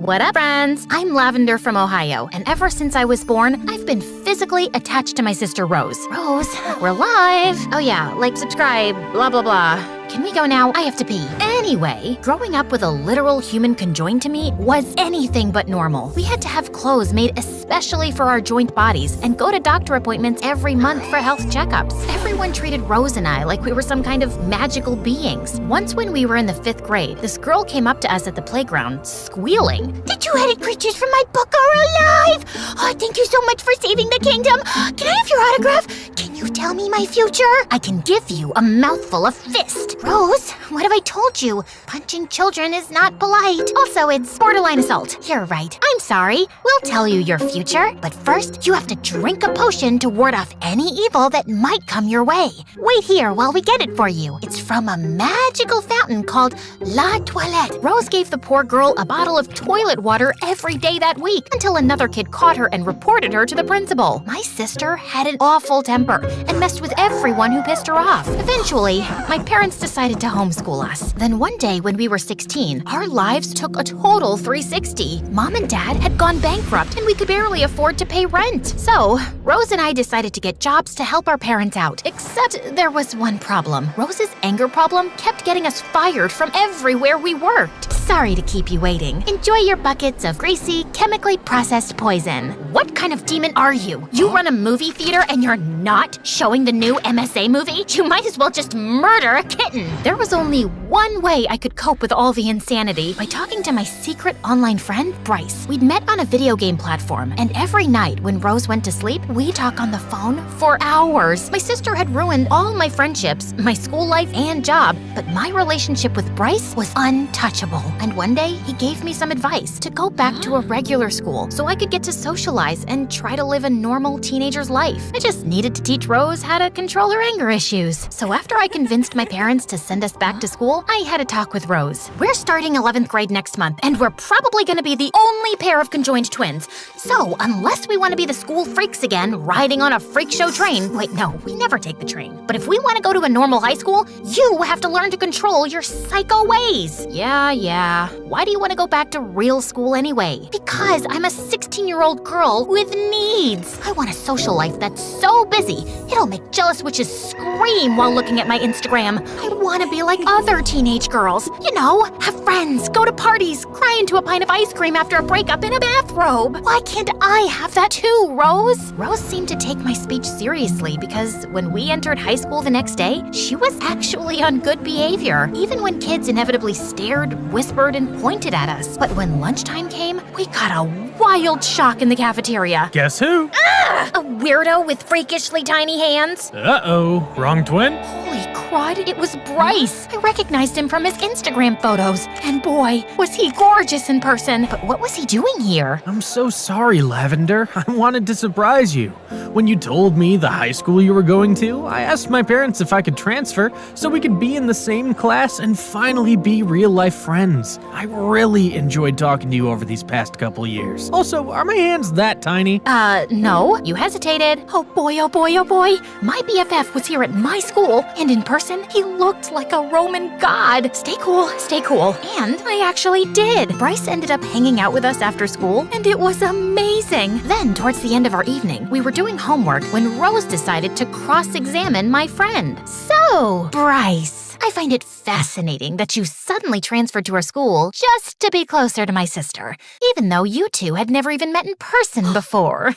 What up, friends? I'm Lavender from Ohio, and ever since I was born, I've been physically attached to my sister Rose. Rose, we're live. Oh yeah, like, subscribe, blah, blah, blah. Can we go now? I have to pee. Anyway, growing up with a literal human conjoined to me was anything but normal. We had to have clothes made especially for our joint bodies and go to doctor appointments every month for health checkups. Everyone treated Rose and I like we were some kind of magical beings. Once when we were in the 5th grade, this girl came up to us at the playground, squealing. The two-headed creatures from my book are alive! Oh, thank you so much for saving the kingdom! Can I have your autograph? Can you tell me my future? I can give you a mouthful of fist. Rose, what have I told you? Punching children is not polite. Also, it's borderline assault. You're right. I'm sorry. We'll tell you your future, but first you have to drink a potion to ward off any evil that might come your way. Wait here while we get it for you. It's from a magical fountain called La Toilette. Rose gave the poor girl a bottle of toilet water every day that week until another kid caught her and reported her to the principal. My sister had an awful temper and messed with everyone who pissed her off. Eventually, my parents decided to homeschool us. Then one day when we were 16, our lives took a total 360. Mom and Dad had gone bankrupt and we could barely afford to pay rent. So, Rose and I decided to get jobs to help our parents out. Except there was one problem. Rose's anger problem kept getting us fired from everywhere we worked. Sorry to keep you waiting. Enjoy your buckets of greasy, chemically processed poison. What kind of demon are you? You run a movie theater and you're not showing the new MSA movie? You might as well just murder a kitten. There was only one way I could cope with all the insanity, by talking to my secret online friend, Bryce. We'd met on a video game platform, and every night when Rose went to sleep, we'd talk on the phone for hours. My sister had ruined all my friendships, my school life, and job, but my relationship with Bryce was untouchable. And one day, he gave me some advice to go back to a regular school so I could get to socialize and try to live a normal teenager's life. I just needed to teach Rose how to control her anger issues. So after I convinced my parents to send us back to school, I had a talk with Rose. We're starting 11th grade next month, and we're probably gonna be the only pair of conjoined twins. So unless we want to be the school freaks again, riding on a freak show train— wait, no, we never take the train. But if we want to go to a normal high school, you have to learn to control your psycho ways. Yeah. Why do you want to go back to real school anyway? Because I'm a 16-year-old girl with needs. I want a social life that's so busy, it'll make jealous witches scream while looking at my Instagram. I want to be like other teenage girls. You know, have friends, go to parties, cry into a pint of ice cream after a breakup in a bathrobe. Why can't I have that too, Rose? Rose seemed to take my speech seriously because when we entered high school the next day, she was actually on good behavior, even when kids inevitably stared, whispered, and pointed at us. But when lunchtime came, we got a wild shock in the cafeteria. Guess who? A weirdo with freakishly tiny hands. Uh-oh, wrong twin? Holy crud, it was Bryce. I recognized him from his Instagram photos, and boy, was he gorgeous in person. But what was he doing here? I'm so sorry, Lavender. I wanted to surprise you. When you told me the high school you were going to, I asked my parents if I could transfer so we could be in the same class and finally be real-life friends. I really enjoyed talking to you over these past couple years. Also, are my hands that tiny? No. You hesitated. Oh boy. My BFF was here at my school, and in person, he looked like a Roman god. Stay cool. And I actually did. Bryce ended up hanging out with us after school, and it was amazing. Then, towards the end of our evening, we were doing homework when Rose decided to cross-examine my friend. So, Bryce, I find it fascinating that you suddenly transferred to our school just to be closer to my sister, even though you two had never even met in person before.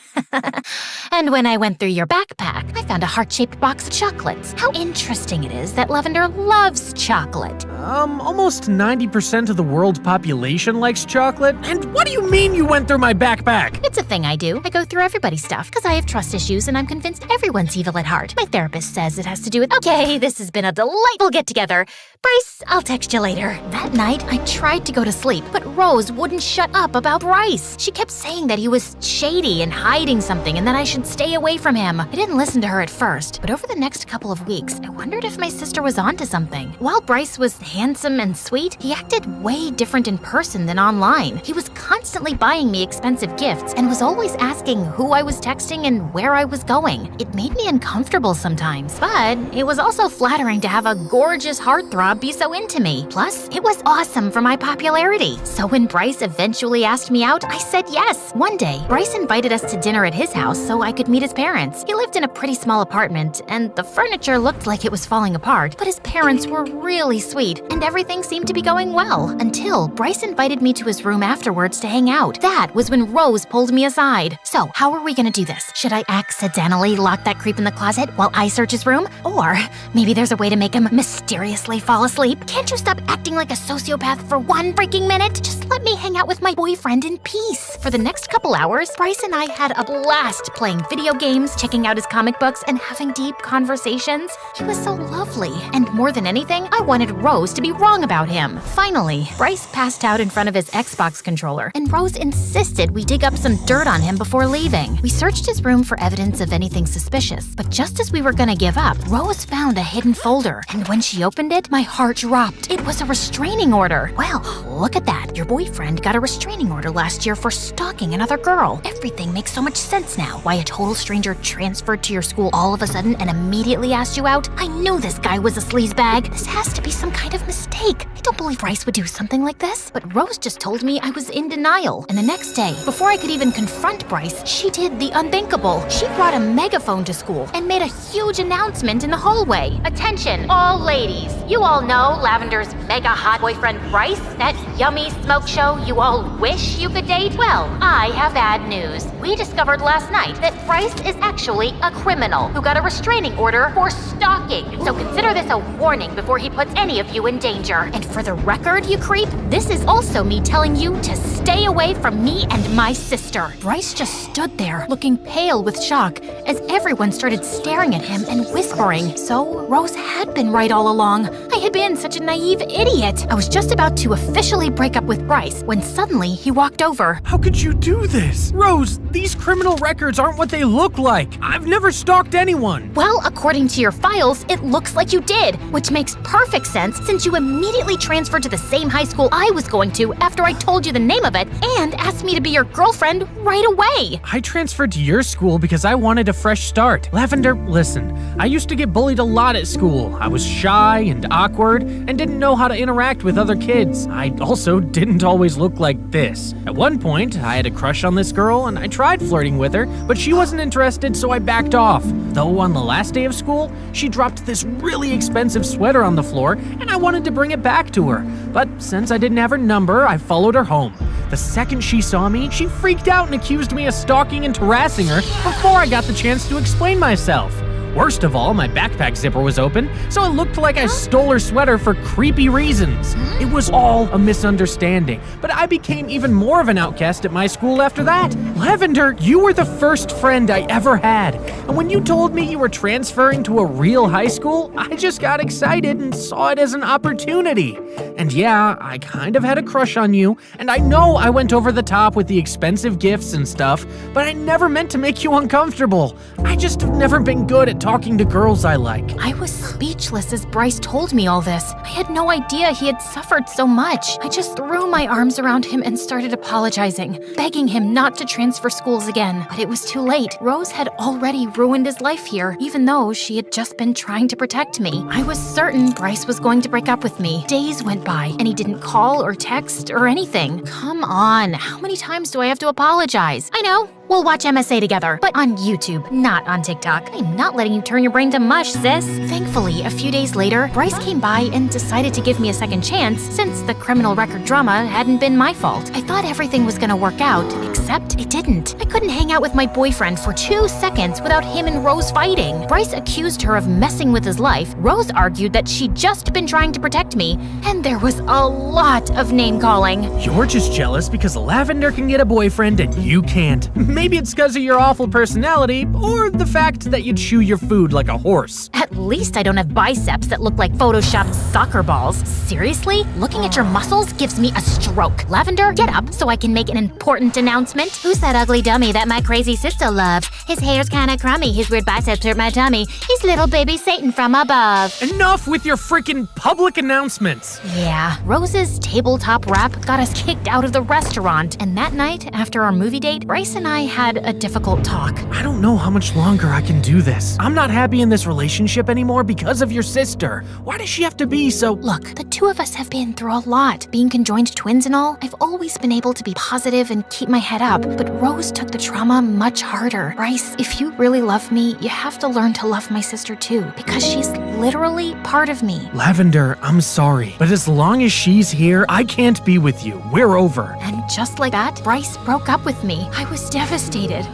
And when I went through your backpack, I found a heart-shaped box of chocolates. How interesting it is that Lavender loves chocolate. Almost 90% of the world population likes chocolate. And what do you mean you went through my backpack? It's a thing I do. I go through everybody's stuff because I have trust issues and I'm convinced everyone's evil at heart. My therapist says it has to do with— okay, this has been a delightful get-together. Bryce, I'll text you later. That night, I tried to go to sleep, but Rose wouldn't shut up about Bryce. She kept saying that he was shady and hiding something and that I should stay away from him. I didn't listen to her at first, but over the next couple of weeks, I wondered if my sister was onto something. While Bryce was handsome and sweet, he acted way different in person than online. He was constantly buying me expensive gifts and was always asking who I was texting and where I was going. It made me uncomfortable sometimes, but it was also flattering to have a gorgeous heartthrob be so into me. Plus, it was awesome for my popularity. So when Bryce eventually asked me out, I said yes. One day, Bryce invited us to dinner at his house so I could meet his parents. He lived in a pretty small apartment, and the furniture looked like it was falling apart, but his parents were really sweet, and everything seemed to be going well, until Bryce invited me to his room afterwards to hang out. That was when Rose pulled me aside. So, how are we gonna do this? Should I accidentally lock that creep in the closet while I search his room? Or maybe there's a way to make him mysteriously fall asleep? Can't you stop acting like a sociopath for one freaking minute? Just let me hang out with my boyfriend in peace. For the next couple hours, Bryce and I had a blast playing video games, checking out his comic books, and having deep conversations. He was so lovely, and more than anything, I wanted Rose to be wrong about him. Finally, Bryce passed out in front of his Xbox controller, and Rose insisted we dig up some dirt on him before leaving. We searched his room for evidence of anything suspicious, but just as we were gonna give up, Rose found a hidden folder, and when she opened it, my heart dropped. It was a restraining order. Well, look at that. Your boyfriend got a restraining order last year for stalking another girl. Everything makes so much sense now. Why a total stranger transferred to your school all of a sudden and immediately asked you out? I knew this guy was a sleazebag. This has to be some kind of mistake. I don't believe Bryce would do something like this, but Rose just told me I was in denial. And the next day, before I could even confront Bryce, she did the unthinkable. She brought a megaphone to school and made a huge announcement in the hallway. Attention, all ladies. You all know Lavender's mega hot boyfriend Bryce, that yummy smoke show you all wish you could date? Well, I have bad news. We discovered last night that Bryce is actually a criminal who got a restraining order for stalking. So consider this a warning before he puts any of you in danger. And for the record, you creep, this is also me telling you to stay away from me and my sister. Bryce just stood there, looking pale with shock, as everyone started staring at him and whispering. So Rose had been right all along. I had been such a naive idiot. I was just about to officially break up with Bryce when suddenly he walked over. How could you do this? Rose, these criminal records aren't what they look like. I've never stalked anyone. Well, according to your files, it looks like you did, which makes perfect sense since you immediately transferred to the same high school I was going to after I told you the name of it and asked me to be your girlfriend right away. I transferred to your school because I wanted a fresh start. Lavender, listen, I used to get bullied a lot at school. I was shy and awkward and didn't know how to interact with other kids. I also didn't always look like this. At one point, I had a crush on this girl and I tried flirting with her, but she wasn't interested, so I backed off. Though on the last day of school, she dropped this really expensive sweater on the floor and I wanted to bring it back to her. But since I didn't have her number, I followed her home. The second she saw me, she freaked out and accused me of stalking and harassing her before I got the chance to explain myself. Worst of all, my backpack zipper was open, so it looked like I stole her sweater for creepy reasons. It was all a misunderstanding, but I became even more of an outcast at my school after that. Lavender, you were the first friend I ever had, and when you told me you were transferring to a real high school, I just got excited and saw it as an opportunity. And yeah, I kind of had a crush on you, and I know I went over the top with the expensive gifts and stuff, but I never meant to make you uncomfortable. I just have never been good at talking to girls I like. I was speechless as Bryce told me all this. I had no idea he had suffered so much. I just threw my arms around him and started apologizing, begging him not to transfer schools again. But it was too late. Rose had already ruined his life here, even though she had just been trying to protect me. I was certain Bryce was going to break up with me. Days went by, and he didn't call or text or anything. Come on, how many times do I have to apologize? I know. We'll watch MSA together, but on YouTube, not on TikTok. I'm not letting you turn your brain to mush, sis. Thankfully, a few days later, Bryce came by and decided to give me a second chance since the criminal record drama hadn't been my fault. I thought everything was gonna work out, except it didn't. I couldn't hang out with my boyfriend for 2 seconds without him and Rose fighting. Bryce accused her of messing with his life. Rose argued that she'd just been trying to protect me, and there was a lot of name-calling. You're just jealous because Lavender can get a boyfriend and you can't. Maybe it's because of your awful personality, or the fact that you chew your food like a horse. At least I don't have biceps that look like photoshopped soccer balls. Seriously? Looking at your muscles gives me a stroke. Lavender, get up so I can make an important announcement. Who's that ugly dummy that my crazy sister loves? His hair's kinda crummy, his weird biceps hurt my tummy. He's little baby Satan from above. Enough with your freaking public announcements. Yeah, Rose's tabletop rap got us kicked out of the restaurant. And that night, after our movie date, Bryce and I had a difficult talk. I don't know how much longer I can do this. I'm not happy in this relationship anymore because of your sister. Why does she have to be so— Look, the two of us have been through a lot. Being conjoined twins and all, I've always been able to be positive and keep my head up, but Rose took the trauma much harder. Bryce, if you really love me, you have to learn to love my sister too, because she's literally part of me. Lavender, I'm sorry, but as long as she's here, I can't be with you. We're over. And just like that, Bryce broke up with me. I was devastated.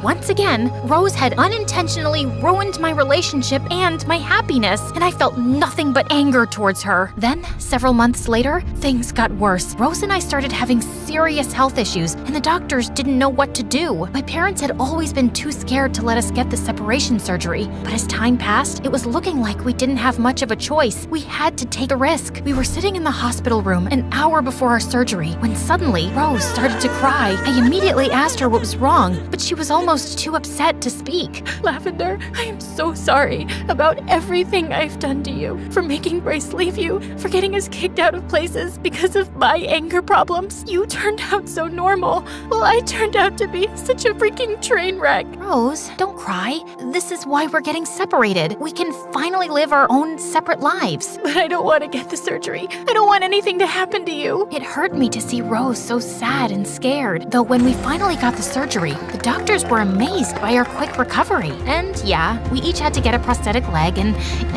Once again, Rose had unintentionally ruined my relationship and my happiness, and I felt nothing but anger towards her. Then, several months later, things got worse. Rose and I started having serious health issues, and the doctors didn't know what to do. My parents had always been too scared to let us get the separation surgery, but as time passed, it was looking like we didn't have much of a choice. We had to take the risk. We were sitting in the hospital room an hour before our surgery when suddenly Rose started to cry. I immediately asked her what was wrong, but she was almost too upset to speak. Lavender, I am so sorry about everything I've done to you. For making Bryce leave you, for getting us kicked out of places because of my anger problems. You turned out so normal, while I turned out to be such a freaking train wreck. Rose, don't cry. This is why we're getting separated. We can finally live our own separate lives. But I don't want to get the surgery. I don't want anything to happen to you. It hurt me to see Rose so sad and scared, though when we finally got the surgery, the doctors were amazed by our quick recovery. And yeah, we each had to get a prosthetic leg, and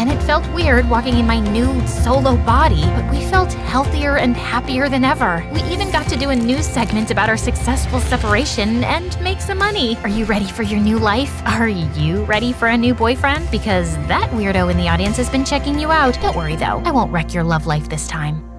it felt weird walking in my new solo body, but we felt healthier and happier than ever. We even got to do a news segment about our successful separation and make some money. Are you ready for your new life? Are you ready for a new boyfriend? Because that weirdo in the audience has been checking you out. Don't worry though, I won't wreck your love life this time.